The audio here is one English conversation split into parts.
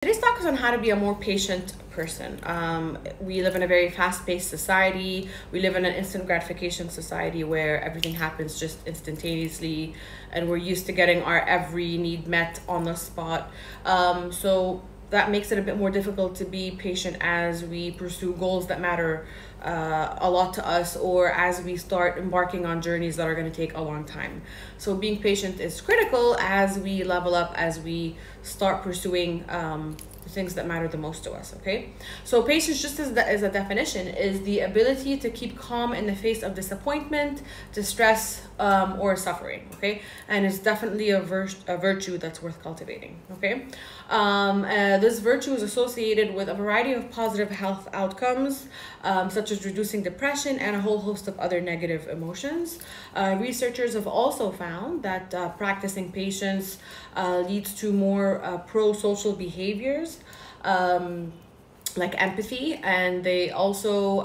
Today's talk is on how to be a more patient person. We live in a very fast-paced society. We live in an instant gratification society where everything happens just instantaneously, and we're used to getting our every need met on the spot. So that makes it a bit more difficult to be patient as we pursue goals that matter a lot to us, or as we start embarking on journeys that are going to take a long time. So being patient is critical as we level up, as we start pursuing the things that matter the most to us. Okay, so patience, just as a definition, is the ability to keep calm in the face of disappointment, distress, or suffering. Okay, and it's definitely a virtue that's worth cultivating. Okay, this virtue is associated with a variety of positive health outcomes, such as reducing depression and a whole host of other negative emotions. Researchers have also found that practicing patience leads to more pro-social behaviors, like empathy, and they also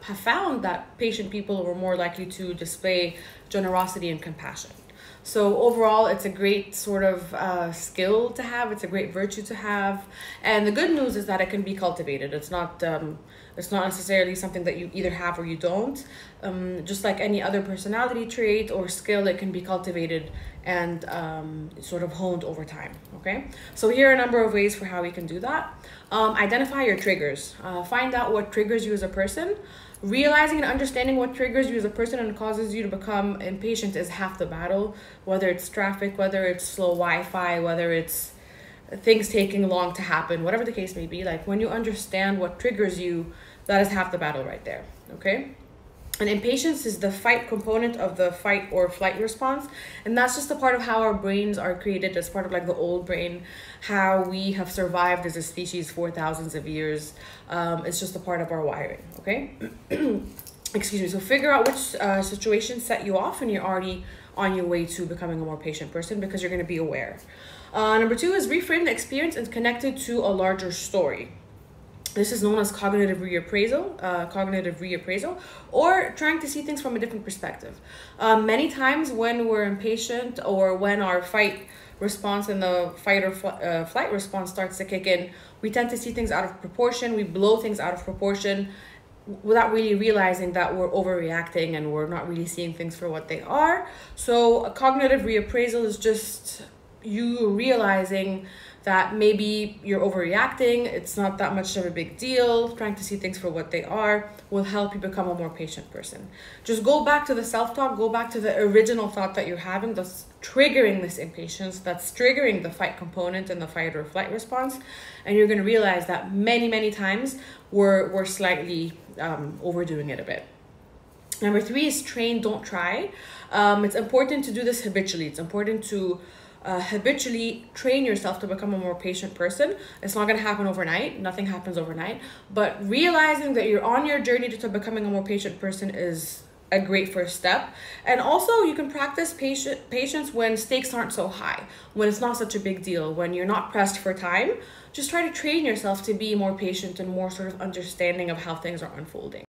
have found that patient people were more likely to display generosity and compassion. So overall, it's a great sort of skill to have. It's a great virtue to have. And the good news is that it can be cultivated. It's not necessarily something that you either have or you don't. Just like any other personality trait or skill, it can be cultivated and sort of honed over time. Okay, so here are a number of ways for how we can do that. Identify your triggers. Find out what triggers you as a person. Realizing and understanding what triggers you as a person and causes you to become impatient is half the battle. Whether it's traffic, whether it's slow Wi-Fi, whether it's things taking long to happen, whatever the case may be, like when you understand what triggers you, that is half the battle right there. Okay, and impatience is the fight component of the fight or flight response, and that's just a part of how our brains are created, as part of like the old brain, how we have survived as a species for thousands of years. It's just a part of our wiring. Okay. Excuse me. So figure out which situations set you off and you're already on your way to becoming a more patient person, because you're going to be aware. Number 2 is reframe the experience and connect it to a larger story. This is known as cognitive reappraisal, or trying to see things from a different perspective. Many times when we're impatient, or when our fight response and the fight or flight response starts to kick in, we tend to see things out of proportion. We blow things out of proportion without really realizing that we're overreacting and we're not really seeing things for what they are. So a cognitive reappraisal is just you realizing that maybe you're overreacting, it's not that much of a big deal, trying to see things for what they are will help you become a more patient person. Just go back to the self-talk, go back to the original thought that you're having that's triggering this impatience, that's triggering the fight component and the fight or flight response, and you're going to realize that many times we're slightly overdoing it a bit. Number 3 is train, don't try. It's important to do this habitually. It's important to habitually train yourself to become a more patient person. It's not going to happen overnight. Nothing happens overnight. But realizing that you're on your journey to becoming a more patient person is a great first step. And also you can practice patience when stakes aren't so high, when it's not such a big deal, when you're not pressed for time. Just try to train yourself to be more patient and more sort of understanding of how things are unfolding.